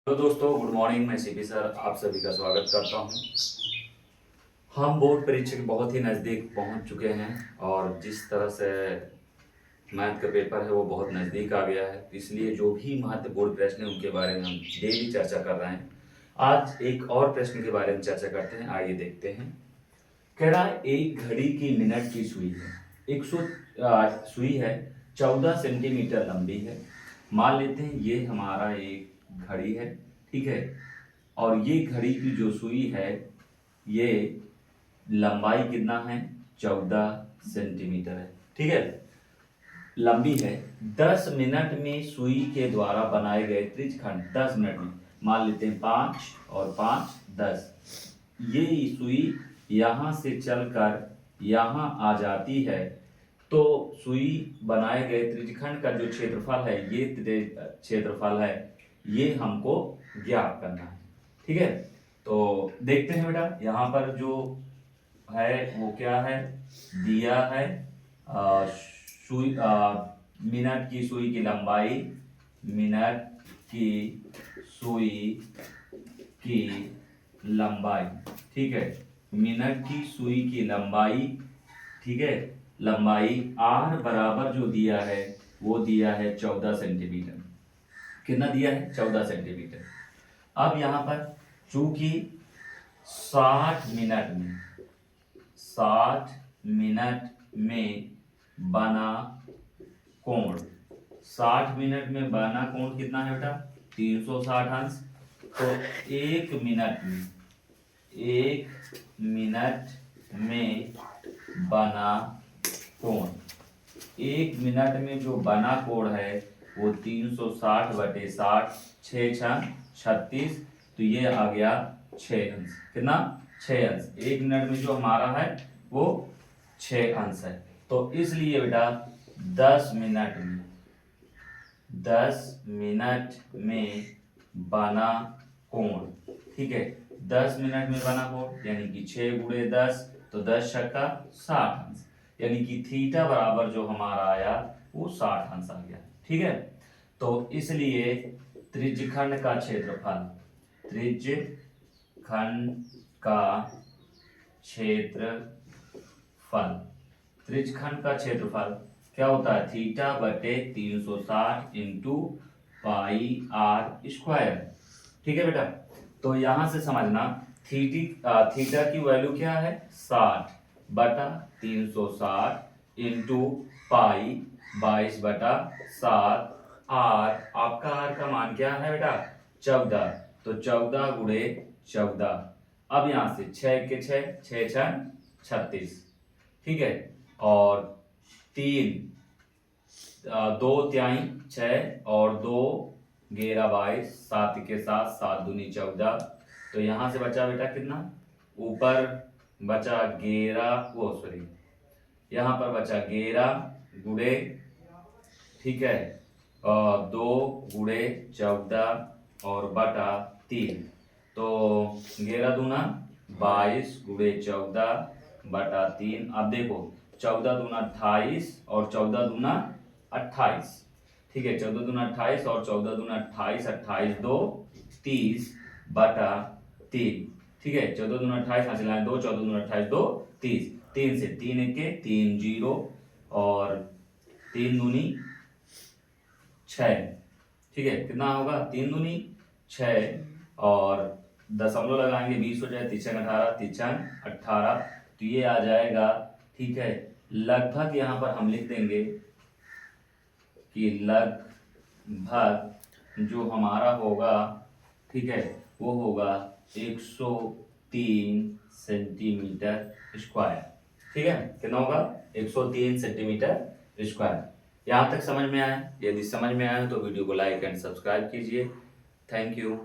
तो दोस्तों good morning. मैं सीपी सर आप सभी का स्वागत करता हूं। हम बोर्ड परीक्षा के बहुत ही नज़दीक पहुंच चुके हैं और जिस तरह से मैथ का पेपर है वो बहुत नज़दीक आ गया है, इसलिए जो भी महत्वपूर्ण प्रश्न है उनके बारे में हम डेली चर्चा कर रहे हैं। आज एक और प्रश्न के बारे में चर्चा करते हैं, आइए देखते हैं। कह रहा है एक घड़ी की मिनट की सुई है, 100 सुई है, 14 सेंटीमीटर लंबी है। मान लेते हैं ये हमारा एक घड़ी है, ठीक है। और ये घड़ी की जो सुई है ये लंबाई कितना है, 14 सेंटीमीटर है, ठीक है, लंबी है। 10 मिनट में सुई के द्वारा बनाए गए त्रिज्यखंड 10 मिनट में, मान लेते हैं 5 और 5 10। ये सुई यहाँ से चलकर यहाँ आ जाती है, तो सुई बनाए गए त्रिज्यखंड का जो क्षेत्रफल है, ये क्षेत्रफल है, ये हमको ज्ञात करना है, ठीक है। तो देखते हैं बेटा, यहाँ पर जो है वो क्या है, दिया है सुई, मिनट की सुई की लंबाई, मिनट की सुई की लंबाई, ठीक है, मिनट की सुई की लंबाई, ठीक है, लंबाई आर बराबर जो दिया है वो दिया है 14 सेंटीमीटर। कितना दिया है, 14 सेंटीमीटर। अब यहाँ पर चूंकि 60 मिनट में बना कोण, 60 मिनट में बना कोण कितना है बेटा, 360 अंश। तो एक मिनट में बना कोण, 1 मिनट में जो बना कोण है वो 360/60, 6×6 = 36, तो ये आ गया 6 अंश। कितना, 6 अंश। 1 मिनट में जो हमारा है वो 6 अंश है। तो इसलिए बेटा 10 मिनट में बना कोण, ठीक है, 10 मिनट में बना कोण यानी कि 6×10, तो 10×6 = 60 अंश, यानी कि थीटा बराबर जो हमारा आया वो 60 अंश आ गया, ठीक है। तो इसलिए त्रिज्यखंड का क्षेत्रफल, त्रिज्यखंड का क्षेत्रफल, त्रिज्यखंड का क्षेत्रफल क्या होता है, θ/360 × πr², ठीक है बेटा। तो यहां से समझना, थीटा की वैल्यू क्या है, 60/360 इंटू पाई 22/7, आर आपका आर का मान क्या है बेटा, 14, तो 14×14। अब यहां से 6×6 6×6 = 36, ठीक है। और 2×3 और 2×11 = 22, 7×7 7×2 = 14। तो यहां से बचा बेटा कितना, ऊपर बचा 11, वो सॉरी, यहाँ पर बचा 11 गुणे, ठीक है, 2×14 और बटा 3, तो 11×2 = 22 ×14/3। अब देखो 14×2 = 28 और 14×2 = 28, ठीक है, 14×2 = 28 और 14×2 = 28, 28×2 = 30/3, ठीक है। 14×2 = 28, यहाँ से लाए 2, 14×2 = 28, 2 30, 3 से 3 1 3 0 और 3×2 = 6, ठीक है, कितना होगा, 3×2 = 6 और दशमलव लगाएंगे 20 हो जाए, 3×18 3×18, तो ये आ जाएगा, ठीक है। लगभग यहाँ पर हम लिख देंगे कि लगभग जो हमारा होगा, ठीक है, वो होगा 103 सेंटीमीटर स्क्वायर, ठीक है, कितना होगा, 103 सेंटीमीटर स्क्वायर। यहाँ तक समझ में आया? यदि समझ में आया तो वीडियो को लाइक एंड सब्सक्राइब कीजिए। Thank you.